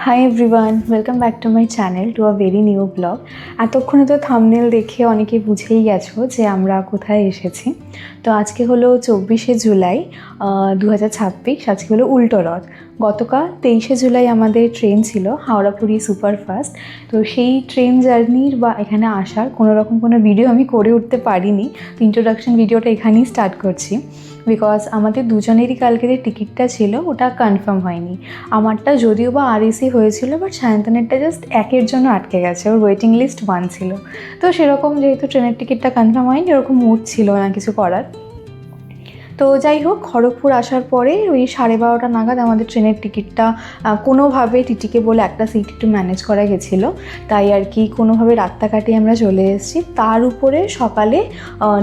Hi everyone, welcome back to my channel to a very new blog. এতক্ষণে তো thumbnail দেখে অনেকে বুঝেই গেছো যে আমরা কোথায় এসেছি। তো আজকে হলো 24শে জুলাই 2026। আজকে হলো উল্টো রথ। গতকাল 23শে জুলাই আমাদের ট্রেন ছিল হাওড়া-পুরী সুপারফাস্ট। তো সেই ট্রেন জার্নির বা এখানে আসার কোনো ভিডিও আমি করে উঠতে পারিনি। তো ইন্ট্রোডাকশন ভিডিওটা এখানেই স্টার্ট করছি, বিকজ আমাদের দুজনেরই কালকে যে টিকিটটা ছিল ওটা কনফার্ম হয়নি। আমারটা যদিও বা আরএসি হয়েছিল, বাট সায়ন্তনেরটা জাস্ট একের জন্য আটকে গেছে, ওর ওয়েটিং লিস্ট 1 ছিল। তো সেরকম যেহেতু ট্রেনের টিকিটটা কনফার্ম হয়নি, এরকম মুড ছিল না কিছু করার। তো যাই হোক, খড়গপুর আসার পরে ওই 12:30 নাগাদ আমাদের ট্রেনের টিকিটটা কোনোভাবে টিটিকে বলে একটা সিট একটু ম্যানেজ করা গেছিলো, তাই আর কি কোনোভাবে রাতটা কাটিয়ে আমরা চলে এসেছি। তার উপরে সকালে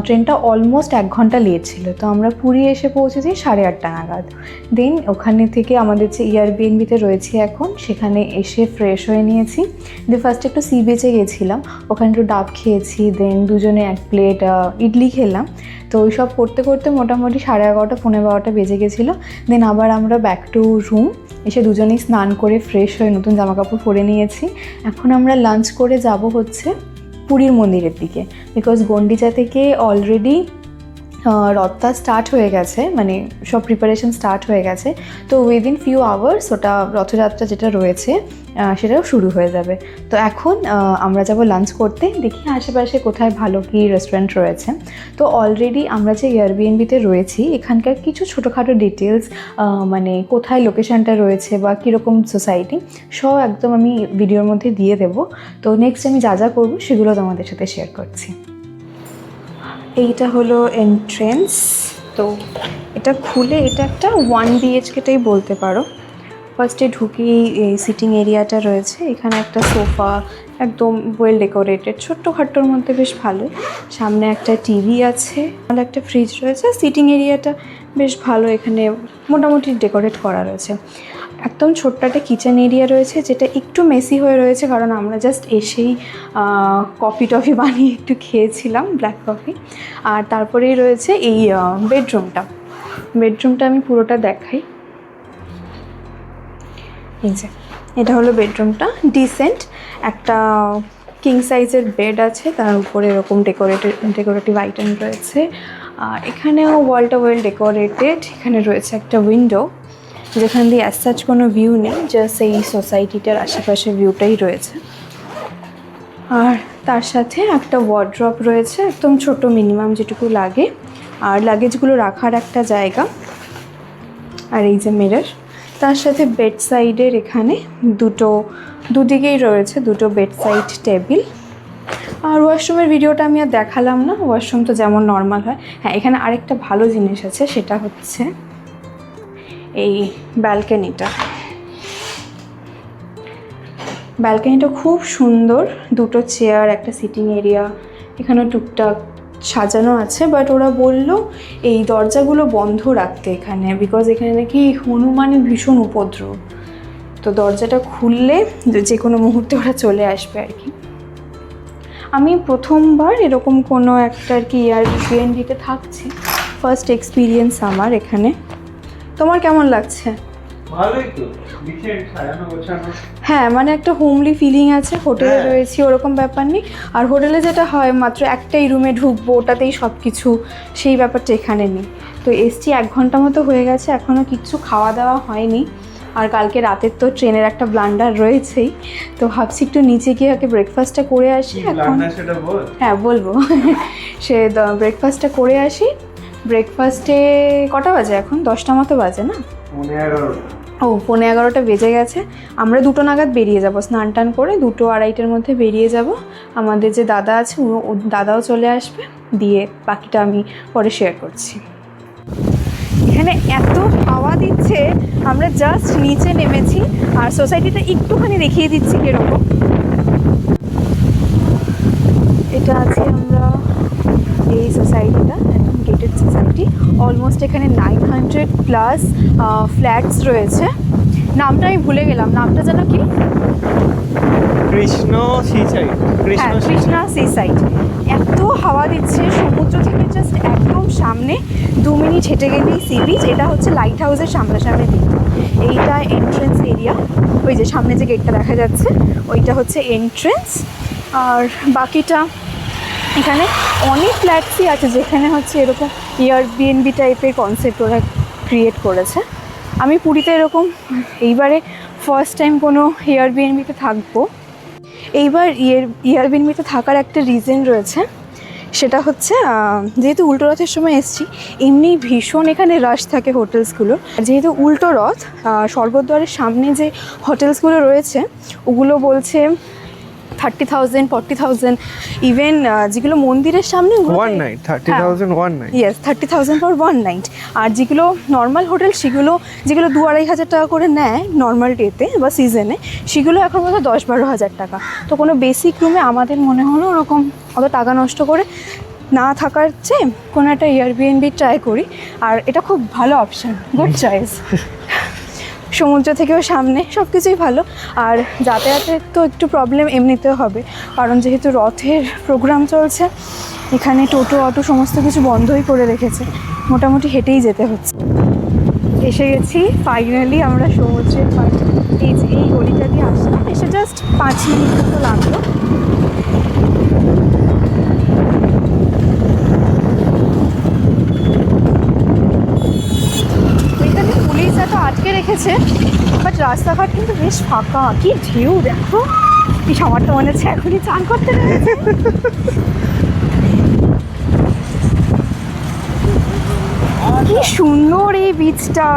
ট্রেনটা অলমোস্ট 1 ঘন্টা লেট ছিল। তো আমরা পুরী এসে পৌঁছেছি 8:30 নাগাদ। দেন ওখানে থেকে আমাদের যে এয়ারবিএনবিতে রয়েছে এখন, সেখানে এসে ফ্রেশ হয়ে নিয়েছি। দিয়ে ফার্স্টে একটু সি বিচে গেছিলাম, ওখানে একটু ডাব খেয়েছি। দেন দুজনে 1 প্লেট ইডলি খেলাম। তো ওই সব করতে করতে মোটামুটি 11:30 12:30 বেজে গেছিলো। দেন আবার আমরা ব্যাক টু রুম এসে দুজনেই স্নান করে ফ্রেশ হয়ে নতুন জামাকাপড় পরে নিয়েছি। এখন আমরা লাঞ্চ করে যাব হচ্ছে পুরীর মন্দিরের দিকে, বিকজ গন্ডিচা থেকে অলরেডি রথটা স্টার্ট হয়ে গেছে, মানে সব প্রিপারেশন স্টার্ট হয়ে গেছে। তো উইদিন ফিউ আওয়ার্স ওটা রথযাত্রা যেটা রয়েছে সেটাও শুরু হয়ে যাবে। তো এখন আমরা যাব লাঞ্চ করতে, দেখি আশেপাশে কোথায় ভালো কি রেস্টুরেন্ট রয়েছে। তো অলরেডি আমরা যে এয়ারবিএনবিতে রয়েছি এখানকার কিছু ছোটোখাটো ডিটেলস, মানে কোথায় লোকেশানটা রয়েছে বা কীরকম সোসাইটি, সব একদম আমি ভিডিওর মধ্যে দিয়ে দেবো। তো নেক্সট আমি যা যা করবো সেগুলো তোমাদের সাথে শেয়ার করছি। এইটা হলো এন্ট্রেন্স। তো এটা খুলে এটা একটা 1 BHKটাই বলতে পারো। ফার্স্টে ঢুকেই এই সিটিং এরিয়াটা রয়েছে, এখানে একটা সোফা একদম ওয়েল ডেকোরেটেড, ছোট্টখাট্টোর মধ্যে বেশ ভালো। সামনে একটা টিভি আছে, একটা ফ্রিজ রয়েছে। সিটিং এরিয়াটা বেশ ভালো, এখানে মোটামুটি ডেকোরেট করা রয়েছে। একদম ছোট্ট একটা কিচেন এরিয়া রয়েছে, যেটা একটু মেসি হয়ে রয়েছে, কারণ আমরা জাস্ট এসেই কফি টফি বানিয়ে একটু খেয়েছিলাম, ব্ল্যাক কফি। আর তারপরেই রয়েছে এই বেডরুমটা আমি পুরোটা দেখাই। এই যে এটা হলো বেডরুমটা, ডিসেন্ট একটা কিং সাইজের বেড আছে, তার উপরে এরকম ডেকোরেটিভ আইটেম রয়েছে। আর এখানেও ওয়ালটা ওয়েল ডেকোরেটেড। এখানে রয়েছে একটা উইন্ডো, যেখান দিয়ে অ্যাজ সাচ কোনো ভিউ নেই, জাস্ট এই সোসাইটিটার আশেপাশে ভিউটাই রয়েছে। আর তার সাথে একটা ওয়ার্ড্রপ রয়েছে, একদম ছোট, মিনিমাম যেটুকু লাগে, আর লাগেজগুলো রাখার একটা জায়গা। আর এই যে মিরর, তার সাথে বেড সাইডের এখানে দুদিকেই রয়েছে দুটো বেড সাইড টেবিল। আর ওয়াশরুমের ভিডিওটা আমি আর দেখালাম না, ওয়াশরুম তো যেমন নর্মাল হয়। হ্যাঁ, এখানে আরেকটা ভালো জিনিস আছে, সেটা হচ্ছে এই ব্যালকনিটা খুব সুন্দর। দুটো চেয়ার, একটা সিটিং এরিয়া, এখানে টুকটাক সাজানো আছে। বাট ওরা বললো এই দরজাগুলো বন্ধ রাখতে এখানে, বিকজ এখানে নাকি হনুমানের ভীষণ উপদ্রব। তো দরজাটা খুললে যে কোনো মুহূর্তে ওরা চলে আসবে আর কি। আমি প্রথমবার এরকম কোনো একটা আর কি এয়ারবিএনবিতে থাকছি, ফার্স্ট এক্সপিরিয়েন্স আমার এখানে। তোমার কেমন লাগছে? ভালোই তো, ডিসেন্ট, সাজানো গোছানো। হ্যাঁ, মানে একটা হোমলি ফিলিং আছে। হোটেলে রয়েছি ওরকম ব্যাপার নেই। আর হোটেলে যেটা হয় মাত্র একটাই রুমে ঢুকবো, ওটাতেই সব কিছু, সেই ব্যাপারটা এখানে নেই। তো এসছি 1 ঘন্টা মতো হয়ে গেছে, এখনও কিচ্ছু খাওয়া দাওয়া হয়নি। আর কালকে রাতের তো ট্রেনের একটা ব্লান্ডার রয়েছেই। তো ভাবছি একটু নিচে গিয়ে আগে ব্রেকফাস্টটা করে আসি। এখন হ্যাঁ বলবো, সে ব্রেকফাস্টটা করে আসি। ব্রেকফাস্টে কটা বাজে এখন? 10টা মতো বাজে না? 11:15 বেজে গেছে। আমরা 2টো নাগাদ বেরিয়ে যাব, স্নান টান করে 2টো 2:30-এর মধ্যে বেরিয়ে যাব। আমাদের যে দাদা আছে ও দাদাও চলে আসবে, দিয়ে বাকিটা আমি পরে শেয়ার করছি। এখানে এত হাওয়া দিচ্ছে, আমরা জাস্ট নিচে নেমেছি। আর সোসাইটিটা একটুখানি দেখিয়ে দিচ্ছি কীরকম। এটা আছে আমরা এই সোসাইটিটা, একদম গেটেড সোসাইটি। অলমোস্ট এখানে 900+ ফ্ল্যাটস রয়েছে। নামটা আমি ভুলে গেলাম, নামটা যেন কি? Krishna sea side. এত হাওয়া দিচ্ছে, সমুদ্র থেকে জাস্ট একদম সামনে 2 মিনিট হেঁটে গেলেই সি বিচ। এটা হচ্ছে লাইট হাউসের সামনাসামনি দিকটা। এইটা এন্ট্রেন্স এরিয়া, ওই যে সামনে যে গেটটা দেখা যাচ্ছে ওইটা হচ্ছে এন্ট্রেন্স। আর বাকিটা এখানে অনেক ফ্ল্যাটসই আছে যেখানে হচ্ছে এরকম এয়ারবিএনবি টাইপের কনসেপ্ট ওরা ক্রিয়েট করেছে। আমি পুরীতে এরকম এইবারে ফার্স্ট টাইম কোনো এয়ারবিএনবিতে থাকবো। এইবার এয়ারবিএনবিতে থাকার একটা রিজন রয়েছে, সেটা হচ্ছে যেহেতু উল্টো রথের সময় এসেছি, এমনি ভীষণ এখানে রাশ থাকে হোটেলসগুলোর। যেহেতু উল্টো রথ, স্বর্গদ্বারের সামনে যে হোটেলসগুলো রয়েছে ওগুলো বলছে 30,000 40,000, ইভেন যেগুলো মন্দিরের সামনে one night 30,000 one night. Yes, 30,000 for 1 night. আর যেগুলো নর্মাল হোটেল সেগুলো যেগুলো 2-2,500 টাকা করে নেয় নর্মাল ডেতে বা সিজনে, সেগুলো এখন মতো 10-12 হাজার টাকা। তো কোনো বেসিক রুমে আমাদের মনে হলো ওরকম অত টাকা নষ্ট করে না থাকার চেয়ে কোনো একটা এয়ারবিএনবি ট্রাই করি। আর এটা খুব ভালো অপশান, গুড চয়েস। সমুদ্র থেকেও সামনে, সব কিছুই ভালো। আর যাতায়াতের তো একটু প্রবলেম এমনিতেও হবে, কারণ যেহেতু রথের প্রোগ্রাম চলছে এখানে টোটো অটো সমস্ত কিছু বন্ধই করে রেখেছে, মোটামুটি হেঁটেই যেতে হচ্ছে। এসে গেছি ফাইনালি আমরা সমুদ্রের পাড়ে। এই গলিটা দিয়ে আসলাম, এসে জাস্ট 5 মিনিট মতো লাগলো। এখানে পুলিশ এত আটকে রেখেছে, বাট রাস্তাঘাট কিন্তু বেশ ফাঁকা। কি ঢেউ দেখো, কি আমার তো মনে হচ্ছে এখনই চান করতে রয়েছে। কি সুন্দর এই বিচটা।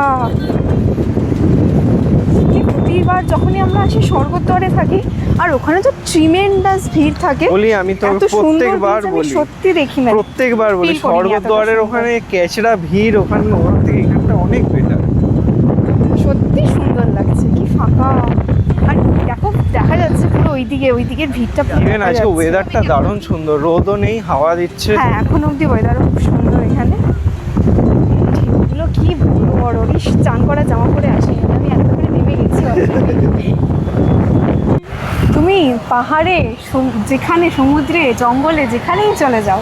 প্রতিবার যখনই আমরা আসি স্বর্গদ্বারে থাকি, আর ওখানে তো ট্রিমেন্ডাস ভিড় থাকে। বলি আমি তো প্রত্যেকবার বলি, সত্যি দেখি না, প্রত্যেকবার বলি Feel করিনি এতটা স্বর্গদ্বারের সুন্দর। ওখানে ক্যাচড়া ভিড়, ওখানে ওখান থেকে এখানটা অনেক বেটার। সত্যি সুন্দর লাগছে, কি ফাঁকা। আর দেখো দেখা যাচ্ছে পুরো ওইদিকের ভিড়টা পুরো ইভেন দেখা আজকে যাচ্ছে। ওয়েদারটা দারুণ সুন্দর, রোদও নেই, হাওয়া দিচ্ছে। হ্যাঁ, এখন অবধি ওয়েদারও খুব সুন্দর এখানে। ঢেউগুলো কি বড় বড়, ইস চান করা জামা পরে আসিনি, আমি এত করে নেমে গেছি already। তুমি পাহাড়ে, যেখানে সমুদ্রে, জঙ্গলে, যেখানেই চলে যাও,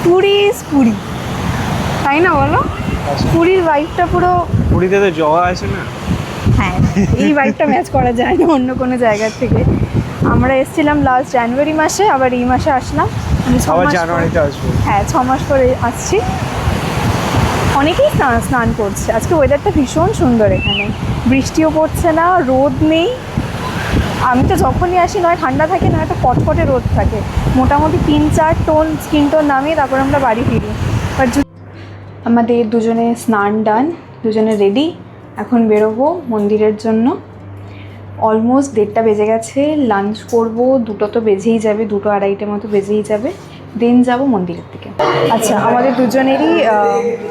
পুরী ইজ পুরী, তাই না বলো? পুরীর ভাইবটা পুরো। পুরীতে তো জগা আছে না। হ্যাঁ, এই ভাইবটা ম্যাচ করা যায় না অন্য কোনো জায়গার থেকে। আমরা এসেছিলাম লাস্ট জানুয়ারি মাসে, আবার এই মাসে আসলাম। আমি 6 আবার মাস জানুয়ারিতে আসবো। হ্যাঁ, 6 মাস পরে আসছি। অনেকেই স্নান করছে আজকে, ওয়েদারটা ভীষণ সুন্দর এখানে, বৃষ্টিও পড়ছে না, রোদ নেই। আমি তো যখনই আসি নয় ঠান্ডা থাকে, না একটা কটকটে রোদ থাকে। মোটামুটি 3-4 টোন স্কিন টোন নামিয়ে তারপর আমরা বাড়ি ফিরি। বাট আমাদের দুজনে স্নান ডান, দুজনে রেডি, এখন বেরোবো মন্দিরের জন্য। অলমোস্ট 1:30 বেজে গেছে, লাঞ্চ করব, 2টো তো বেজেই যাবে, 2-2:30 মতো বেজেই যাবে, দেন যাব মন্দিরের দিকে। আচ্ছা, আমাদের দুজনেরই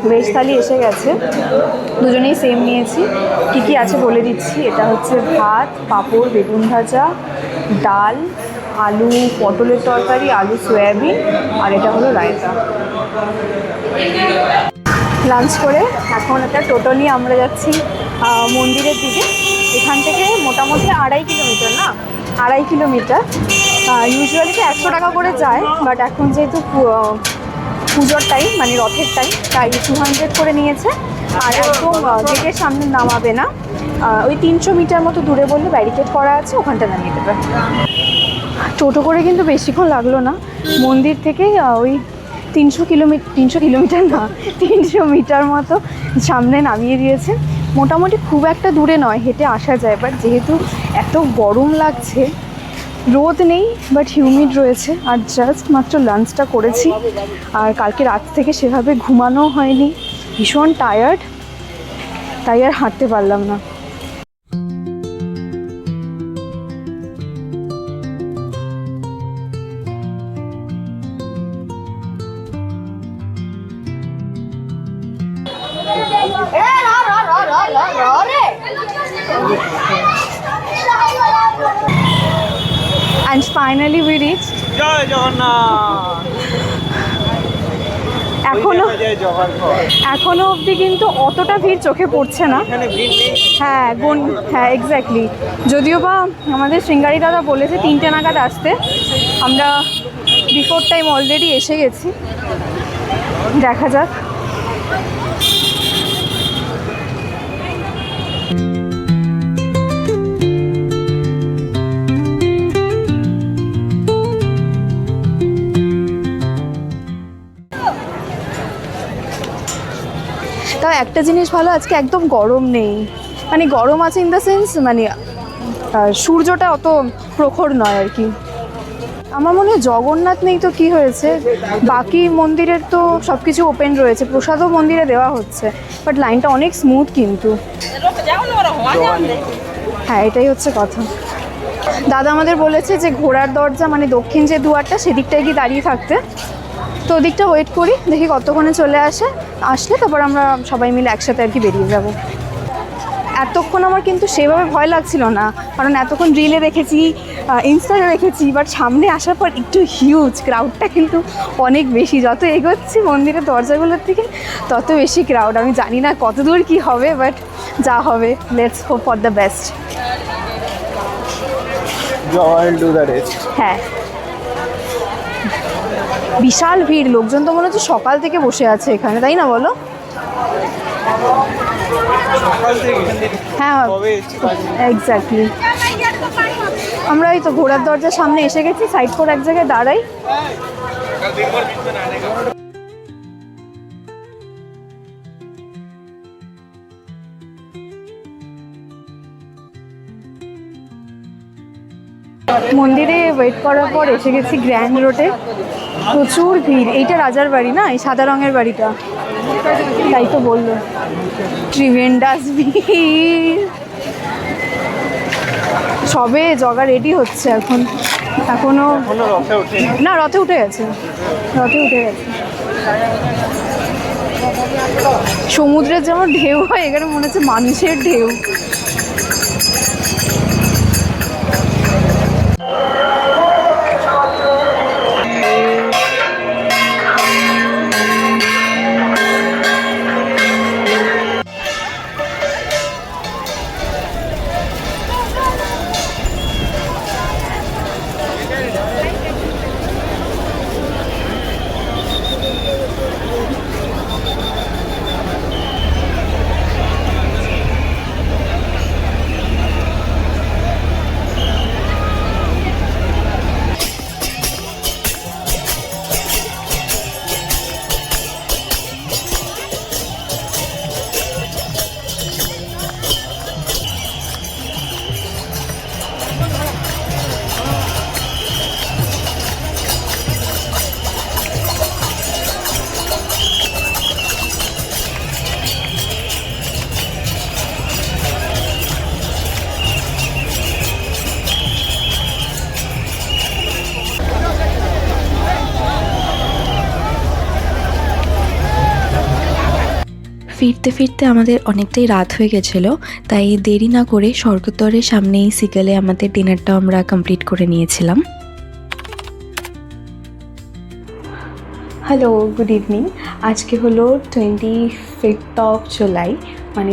ভেজ থালি এসে গেছে, দুজনেই সেম নিয়েছি। কী কী আছে বলে দিচ্ছি। এটা হচ্ছে ভাত, পাঁপড়, বেগুন ভাজা, ডাল, আলু পটলের তরকারি, আলু সয়াবিন, আর এটা হলো রায়তা। লাঞ্চ করে এখন একটা টোটো নিয়ে আমরা যাচ্ছি মন্দিরের দিকে। এখান থেকে মোটামুটি 2.5 কিলোমিটার, না 2.5 কিলোমিটার। ইউজুয়ালি তো 100 টাকা করে যায়, বাট এখন যেহেতু পুজোর টাইম, মানে রথের টাইম, তাই 200 করে নিয়েছে। আর একদম গেটের সামনে নামাবে না, ওই 300 মিটার মতো দূরে বললে ব্যারিকেড করা আছে, ওখানটা নামিয়ে দেবে। টোটো করে কিন্তু বেশিক্ষণ লাগলো না, মন্দির থেকে ওই 300 কিলোমিটার না 300 মিটার মতো সামনে নামিয়ে দিয়েছে। মোটামুটি খুব একটা দূরে নয়, হেঁটে আসা যায়। বাট যেহেতু এত গরম লাগছে, রোদ নেই বাট হিউমিড রয়েছে, আর জাস্ট মাত্র লাঞ্চটা করেছি, আর কালকে রাত থেকে সেভাবে ঘুমানো হয়নি, ভীষণ টায়ার্ড, তাই আর হাঁটতে পারলাম না। And finally we reached. জয় জগন্নাথ। এখনো অবধি কিন্তু অতটা ভিড় চোখে পড়ছে না। এখানে ভিড় নেই। হ্যাঁ এক্স্যাক্টলি। যদিও বা আমাদের শৃঙ্গারি দাদা বলেছে 3টে নাগাদ আসতে, আমরা বিফোর টাইম অলরেডি এসে গেছি। দেখা যাক তাও একটা জিনিস ভালো, আজকে একদম গরম নেই, মানে গরম আছে ইন দ্য সেন্স মানে সূর্যটা অত প্রখর নয় আর কি। আমার মনে হয় জগন্নাথ নেই তো কি হয়েছে, বাকি মন্দিরের তো সব কিছু ওপেন রয়েছে, প্রসাদও মন্দিরে দেওয়া হচ্ছে, বাট লাইনটা অনেক স্মুথ কিন্তু। হ্যাঁ, এটাই হচ্ছে কথা। দাদা আমাদের বলেছে যে ঘোড়ার দরজা মানে দক্ষিণ যে দুয়ারটা সেদিকটায় গিয়ে দাঁড়িয়ে থাকতে, তো ওদিকটা ওয়েট করি, দেখি কতক্ষণে চলে আসলে তারপর আমরা সবাই মিলে একসাথে আর কি বেরিয়ে যাব। এতক্ষণ আমার কিন্তু সেভাবে ভয় লাগছিল না, কারণ এতক্ষণ রিলে দেখেছি, ইনস্টাতে দেখেছি, বাট সামনে আসার পর একটু হিউজ ক্রাউডটা কিন্তু অনেক বেশি। যত এগোচ্ছি মন্দিরের দরজাগুলোর থেকে তত বেশি ক্রাউড। আমি জানি না কত দূর কী হবে, বাট যা হবে let's hope for the best. হ্যাঁ, বিশাল ভিড়, লোকজন তো মনে হচ্ছে সকাল থেকে বসে আছে এখানে, তাই না বলো? হ্যাঁ, এক্স্যাক্টলি। আমরা এই তো ঘোড়ার দরজার সামনে এসে গেছি, সাইড করে এক জায়গায় দাঁড়াই। মন্দিরে ওয়েট করার পর এসে গেছি গ্র্যান্ড রোডে। প্রচুর ভিড়। এইটা রাজার বাড়ি না, এই সাদা রঙের বাড়িটা, তাই তো বললো। ট্রিমেন্ডাস ভিড়। সবে জগা রেডি হচ্ছে এখনো না, রথে উঠে গেছে। সমুদ্রের যেমন ঢেউ হয়, এখানে মনে হচ্ছে মানুষের ঢেউ। ফিরতে ফিরতে আমাদের অনেকটাই রাত হয়ে গেছিলো, তাই দেরি না করে স্বর্গদ্বারের সামনেই সিকেলে আমাদের ডিনারটা আমরা কমপ্লিট করে নিয়েছিলাম। Hello, good evening. আজকে হলো 25 জুলাই, মানে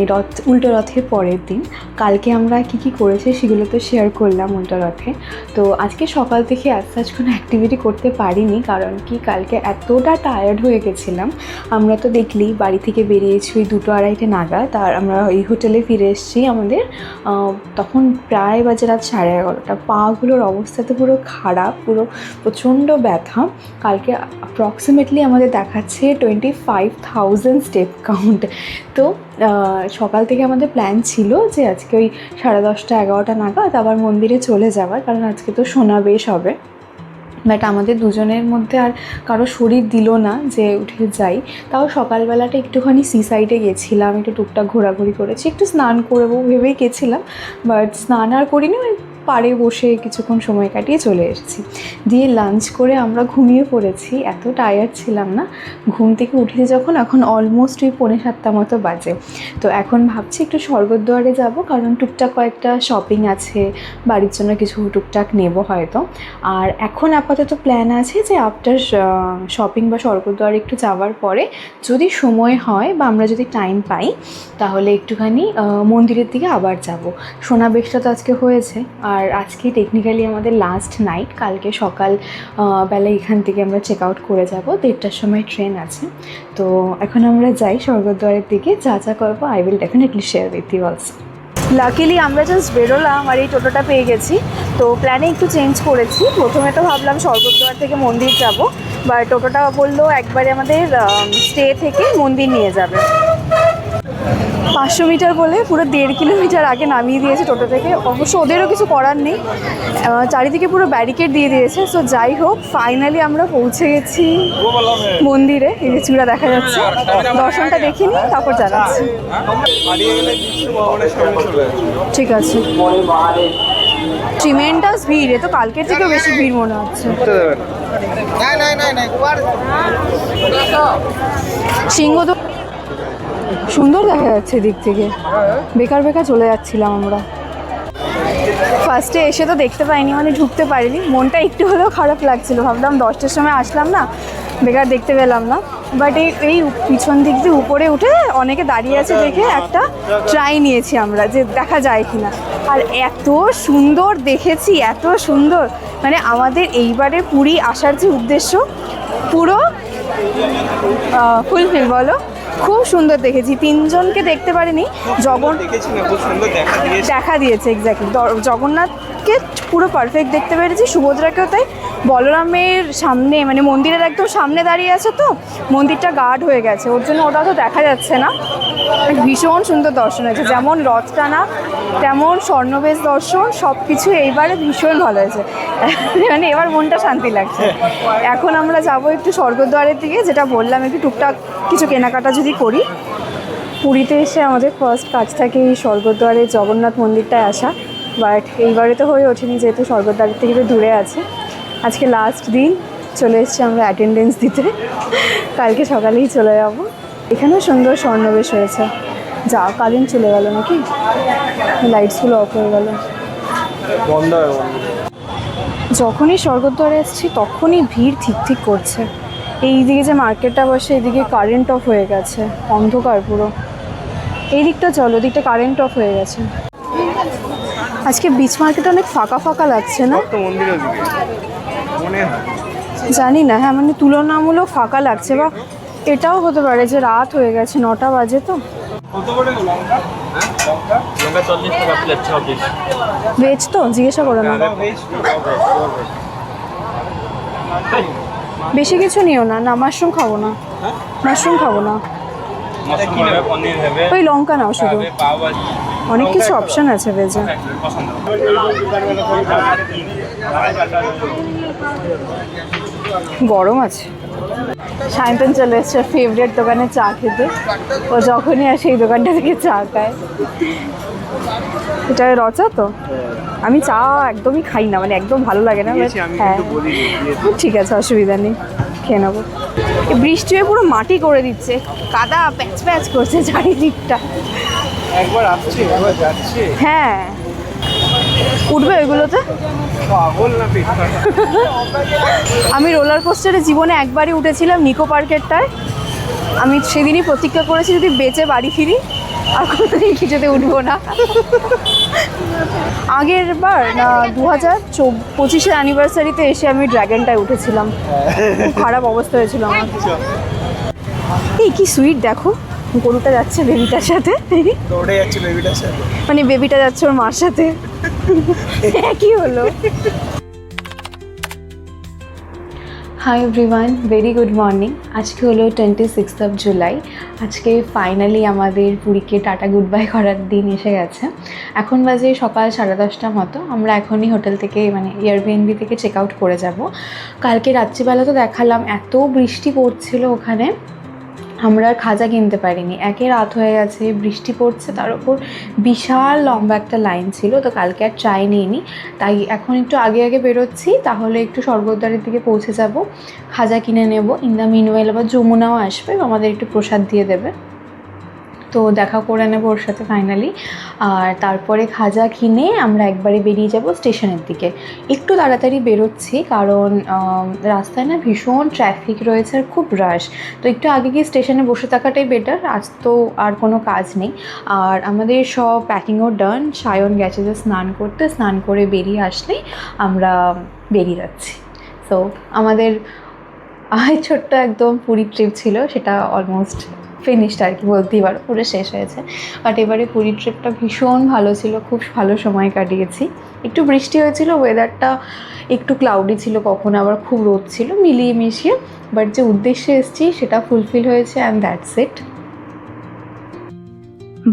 উল্টো রথের পরের দিন। কালকে আমরা কী করেছি সেগুলো তো শেয়ার করলাম উল্টো রথে। তো আজকে সকাল থেকে সাচ কোনো অ্যাক্টিভিটি করতে পারিনি, কারণ কি কালকে এতটা টায়ার্ড হয়ে গেছিলাম। আমরা তো দেখলি বাড়ি থেকে বেরিয়েছি ওই 2-2:30 নাগাদ, আর আমরা এই হোটেলে ফিরে এসেছি আমাদের তখন প্রায় বাজে রাত 11:30। পাগুলোর অবস্থা তো পুরো খারাপ, পুরো প্রচণ্ড ব্যথা। কালকে অ্যাপ্রক্সিমেটলি আমাদের দেখাচ্ছে 25,000 স্টেপ কাউন্ট। তো সকাল থেকে আমাদের প্ল্যান ছিল যে আজকে ওই 10:30-11টা নাগাদ আবার মন্দিরে চলে যাওয়ার, কারণ আজকে তো সমাবেশ হবে। বাট আমাদের দুজনের মধ্যে আর কারো শরীর দিল না যে উঠে যাই। তাও সকালবেলাটা একটুখানি সি সাইডে গেছিলাম, একটু টুকটাক ঘোরাঘুরি করেছি, একটু স্নান করবো ভেবেই গেছিলাম, বাট স্নান আর করিনি, ওই পাড়ে বসে কিছুক্ষণ সময় কাটিয়ে চলে এসেছি। দিয়ে লাঞ্চ করে আমরা ঘুমিয়ে পড়েছি, এত টায়ার্ড ছিলাম না। ঘুম থেকে উঠেছি যখন, এখন অলমোস্ট ওই 6:45 মতো বাজে। তো এখন ভাবছি একটু স্বর্গদ্বারে যাব, কারণ টুকটাক কয়েকটা শপিং আছে, বাড়ির জন্য কিছু টুকটাক নেব হয়তো। আর এখন আপাতত প্ল্যান আছে যে আফটার শপিং বা স্বর্গদ্বারে একটু যাওয়ার পরে যদি সময় হয় বা আমরা যদি টাইম পাই তাহলে একটুখানি মন্দিরের দিকে আবার যাব। সোনাবেশটা তো আজকে হয়েছে, আর আর আজকে টেকনিক্যালি আমাদের লাস্ট নাইট। কালকে সকাল বেলা এখান থেকে আমরা চেক আউট করে যাব, 1:30টার সময় ট্রেন আছে। তো এখন আমরা যাই স্বর্গদ্বারের দিকে, যা যা করবো I will definitely share with you also. Luckily আমরা জাস্ট বেরোলাম আর এই টোটোটা পেয়ে গেছি। তো প্ল্যানে একটু চেঞ্জ করেছি। প্রথমে তো ভাবলাম স্বর্গদ্বার থেকে মন্দির যাব, বা টোটোটা বললো একবারে আমাদের স্টে থেকে মন্দির নিয়ে যাবে। 500 মিটার বলে পুরো 1.5 কিলোমিটার আগে নামিয়ে দিয়েছে টোটো থেকে। অবশ্য ওদেরও কিছু করার নেই, চারিদিকে পুরো ব্যারিকেড দিয়ে দিয়েছে। সো যাই হোক, ফাইনালি আমরা পৌঁছে গেছি মন্দিরে। এই যে চূড়া দেখা যাচ্ছে, দর্শনটা দেখিনি তারপর জানাচ্ছি। ঠিক আছে। ট্রিমেন্ডাস ভিড়, এ তো কালকের থেকেও বেশি ভিড় মনে হচ্ছে। সিংহ তো সুন্দর দেখা যাচ্ছে দিক থেকে। বেকার বেকার চলে যাচ্ছিলাম আমরা। ফার্স্টে এসে তো দেখতে পাইনি, মানে ঢুকতে পারিনি। মনটা একটু হলেও খারাপ লাগছিল, ভাবলাম 10টার সময় আসলাম না, বেকার দেখতে পেলাম না। বাট এই পিছন দিক দিয়ে উপরে উঠে অনেকে দাঁড়িয়ে আছে দেখে একটা ট্রাই নিয়েছি আমরা, যে দেখা যায় কিনা। আর এত সুন্দর দেখেছি, এত সুন্দর, মানে আমাদের এইবারে পুরী আসার যে উদ্দেশ্য পুরো ফুলফিল। বলো, খুব সুন্দর দেখেছি। 3জনকে দেখতে পারিনি, দেখা দিয়েছে এক্স্যাক্টলি। জগন্নাথকে পুরো পারফেক্ট দেখতে পেরেছি, সুভদ্রাকেও তাই। বলরামের সামনে, মানে মন্দিরের একদম সামনে দাঁড়িয়ে আছে, তো মন্দিরটা গার্ড হয়ে গেছে, ওর জন্য ওটা তো দেখা যাচ্ছে না। ভীষণ সুন্দর দর্শন হয়েছে, যেমন রথ টানা তেমন স্বর্ণবেশ দর্শন, সব কিছু এইবারে ভীষণ ভালো হয়েছে। মানে এবার মনটা শান্তি লাগছে। এখন আমরা যাব একটু স্বর্গদ্বারের দিকে, যেটা বললাম একটু টুকটাক কিছু কেনাকাটা যদি করি। পুরীতে এসে আমাদের ফার্স্ট কাজ থাকে এই স্বর্গদ্বারে জগন্নাথ মন্দিরটায় আসা, বাট এইবারে তো হয়ে ওঠেনি, যেহেতু স্বর্গদ্বারের থেকে একটু দূরে আছে। আজকে লাস্ট দিন, চলে এসেছি আমরা অ্যাটেন্ডেন্স দিতে, কালকে সকালেই চলে যাব। এখানেও সুন্দর স্বর্ণবেশ হয়েছে। যা কারেন্ট চলে গেল নাকি, লাইটসগুলো অফ হয়ে গেল। যখনই স্বর্গদ্বারে এসেছি তখনই ভিড় ঠিক ঠিক করছে। এই দিকে যে মার্কেটটা বসে, এদিকে কারেন্ট অফ হয়ে গেছে, অন্ধকার পুরো। এই দিকটা চলো, দিকটা কারেন্ট অফ হয়ে গেছে। আজকে বিচ মার্কেট অনেক ফাঁকা ফাঁকা লাগছে না? জানি না, হ্যাঁ মানে তুলনামূলক ফাঁকা লাগছে, বা এটাও হতে পারে যে রাত হয়ে গেছে, 9টা বাজে তো। ভেজ তো জিজ্ঞাসা করো না, বেশি কিছু নিও না। না মাশরুম খাবো না, মাশরুম খাবো না, ওই লঙ্কা নাও শুধু। অনেক কিছু অপশন আছে ভেজে। গরম আছে। সায়ন্তন চলে এসছে ফেভারিট দোকানে চা খেতে। ও যখনই আসে এই দোকানটা থেকে চা খায়। এটা রচা তো, আমি চা একদমই খাই না, মানে একদম ভালো লাগে না। হ্যাঁ ঠিক আছে, অসুবিধা নেই, খেয়ে নেবো। বৃষ্টি হয়ে পুরো মাটি করে দিচ্ছে, কাদা প্যাচ প্যাচ করছে চারিদিকটা। একবার আসছে, একবার যাচ্ছে। হ্যাঁ, উঠবে ওইগুলোতে। আমি রোলার কোস্টারে জীবনে একবারই উঠেছিলাম, নিকো পার্কেরটায়। আমি সেদিনই প্রতিজ্ঞা করেছি যদি বেঁচে বাড়ি ফিরি আর কোনোদিন কিছুতে উঠবো না। আগের বার না 2025-এর অ্যানিভার্সারিতে এসে আমি ড্র্যাগনটায় উঠেছিলাম, খুব খারাপ অবস্থা হয়েছিল আমার। এই কি সুইট দেখো, গরুটা যাচ্ছে বেবিটার সাথে, মানে বেবিটা যাচ্ছে ওর মার সাথে। কি হলো? Hi everyone, very good morning. আজকে হলো 26 জুলাই। আজকে ফাইনালি আমাদের পুরীকে টাটা গুড বাই করার দিন এসে গেছে। এখন বাজে সকাল 10:30 মতো। আমরা এখনই হোটেল থেকে, মানে এয়ারবিএনবি থেকে চেক আউট করে যাব। কালকে রাত্রিবেলা তো দেখালাম এত বৃষ্টি পড়ছিল ওখানে, আমরা আর খাজা কিনতে পারিনি। একে রাত হয়ে গেছে, বৃষ্টি পড়ছে, তার উপর বিশাল লম্বা একটা লাইন ছিল। তো কালকে আর চাই নিইনি, তাই এখন একটু আগে আগে বেরোচ্ছি, তাহলে একটু স্বর্গদ্বারের দিকে পৌঁছে যাব, খাজা কিনে নেব। ইন দ্য মিনওয়াইল আবার যমুনাও আসবে, আমাদের একটু প্রসাদ দিয়ে দেবে। তো তো দেখা করে নেবো ওর সাথে ফাইনালি। আর তারপরে খাজা কিনে আমরা একবারে বেরিয়ে যাব স্টেশনের দিকে। একটু তাড়াতাড়ি বেরোচ্ছি কারণ রাস্তায় না ভীষণ ট্রাফিক রয়েছে আর খুব রাশ। তো একটু আগে গিয়ে স্টেশনে বসে থাকাটাই বেটার, আজ তো আর কোনো কাজ নেই। আর আমাদের সব প্যাকিংও ডান। সায়ন গেছে যে স্নান করতে, স্নান করে বেরিয়ে আসলেই আমরা বেরিয়ে যাচ্ছি। সো আমাদের ছোট্ট একদম পুরী ট্রিপ ছিল, সেটা অলমোস্ট ফিনিশড আর কি বলতেই পারো, পুরো শেষ হয়েছে। বাট এবারে পুরী ট্রিপটা ভীষণ ভালো ছিল, খুব ভালো সময় কাটিয়েছি। একটু বৃষ্টি হয়েছিল, ওয়েদারটা একটু ক্লাউডি ছিল, কখনো আবার খুব রোদ ছিল, মিলিয়ে মিশিয়ে। বাট যে উদ্দেশ্যে এসেছি সেটা ফুলফিল হয়েছে অ্যান্ড দ্যাটস ইট।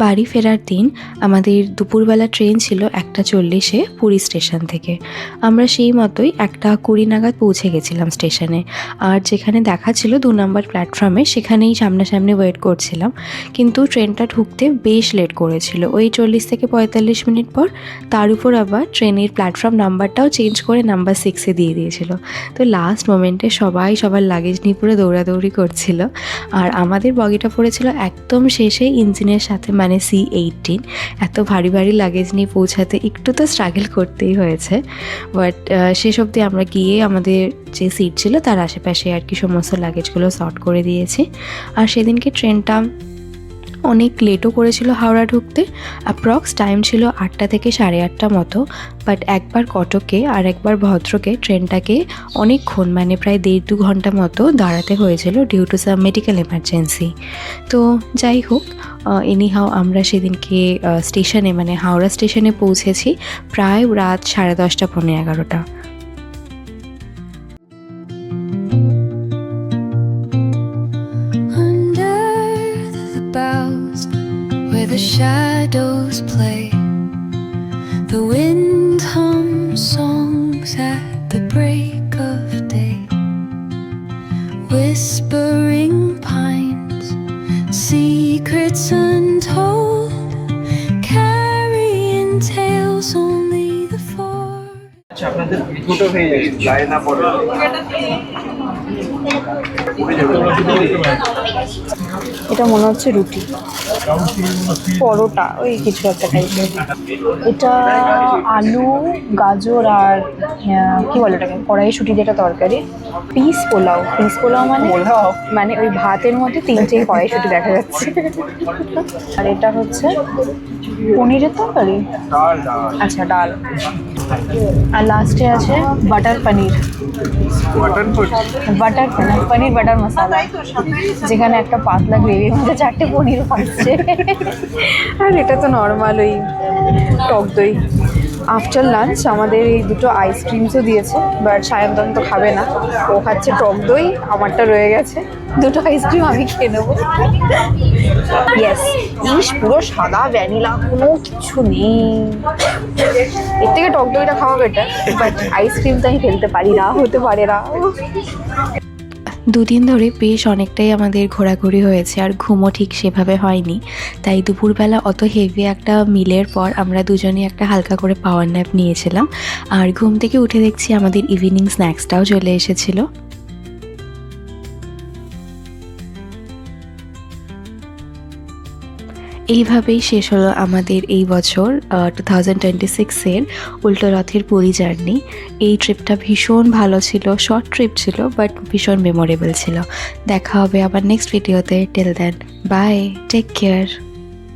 বাড়ি ফেরার দিন আমাদের দুপুরবেলা ট্রেন ছিল 1:40-এ পুরী স্টেশন থেকে। আমরা সেই মতোই 1:20 নাগাদ পৌঁছে গেছিলাম স্টেশনে। আর যেখানে দেখা ছিল 2 নম্বর প্ল্যাটফর্মে, সেখানেই সামনাসামনি ওয়েট করছিলাম। কিন্তু ট্রেনটা ঢুকতে বেশ লেট করেছিল, ওই 40 থেকে 45 মিনিট পর। তার উপর আবার ট্রেনের প্ল্যাটফর্ম নাম্বারটাও চেঞ্জ করে নাম্বার 6-এ দিয়ে দিয়েছিল। তো লাস্ট মোমেন্টে সবাই সবার লাগেজ নিয়ে পুরো দৌড়াদৌড়ি করছিল। আর আমাদের বগিটা পড়েছিল একদম শেষে ইঞ্জিনের সাথে, মানে C18। এত ভারী ভারী লাগেজ নিয়ে পৌঁছাতে একটু তো স্ট্রাগল করতেই হয়েছে। বাট শেষ অবধি আমরা গিয়ে আমাদের যে সিট ছিল তার আশেপাশে আর কি সমস্ত লাগেজগুলো সর্ট করে দিয়েছি। আর সেদিনকে ট্রেনটা অনেক লেটও করেছিল হাওড়া ঢুকতে। অ্যাপ্রক্স টাইম ছিল 8টা থেকে 8:30 মতো। বাট একবার কটকে আর একবার ভদ্রকে ট্রেনটাকে অনেকক্ষণ, মানে প্রায় 1.5-2 ঘন্টা মতো দাঁড়াতে হয়েছিল due to some medical emergency. তো যাই হোক, এনিহাও আমরা সেদিনকে স্টেশনে, মানে হাওড়া স্টেশনে পৌঁছেছি প্রায় রাত 10:30, 11:30। Where the shadows play, the wind hums songs at the break of day, whispering pines, secrets untold, carrying tales only the four. আপনাদের দুটো হয়ে যাবে, লাইন না পড়ে। এটা মনে হচ্ছে রুটি, পরোটা, ওই কিছু একটা টাইপের। এটা আলু, গাজর আর কি বলে এটাকে, কড়াইশুঁটি যেটা তরকারি। পিস পোলাও, পিস পোলাও মানে ওই ভাতের মধ্যে 3টে কড়াইশুঁটি দেখা যাচ্ছে। আর এটা হচ্ছে পনিরের তরকারি, আচ্ছা ডাল। আর লাস্টে আছে বাটার পনির, বাটার পনির বাটার মশলা, যেখানে একটা পাতলা গ্রেভির মধ্যে 4টে পনির আসছে। আর এটা তো নর্মাল ওই টক দই। আফটার লাঞ্চ আমাদের এই দুটো আইসক্রিমসও দিয়েছে, বাট সায়ন্তন তো খাবে না, ও খাচ্ছে টক দই, আমারটা রয়ে গেছে। দুটো আইসক্রিম আমি খেয়ে নেবো। ইয়েস, ইস পুরো সাদা ভ্যানিলা, কোনো কিছু নেই। এর থেকে টক দইটা খাওয়া বেটার, বাট আইসক্রিমটা আমি ফেলতে পারি না, হতে পারে না। 2 দিন ধরে বেশ অনেকটাই আমাদের ঘোরাঘুরি হয়েছে, আর ঘুমও ঠিক সেভাবে হয়নি। তাই দুপুরবেলা অত হেভি একটা মিলের পর আমরা দুজনেই একটা হালকা করে পাওয়ার ন্যাপ নিয়েছিলাম। আর ঘুম থেকে উঠে দেখছি আমাদের ইভিনিং স্ন্যাক্সটাও চলে এসেছিল। এইভাবেই শেষ হলো আমাদের এই বছর 2026-এর উল্টো রথের পুরী জার্নি। এই ট্রিপটা ভীষণ ভালো ছিল, শর্ট ট্রিপ ছিল বাট ভীষণ মেমোরেবল ছিল। দেখা হবে আবার নেক্সট ভিডিওতে। Till then bye, take care.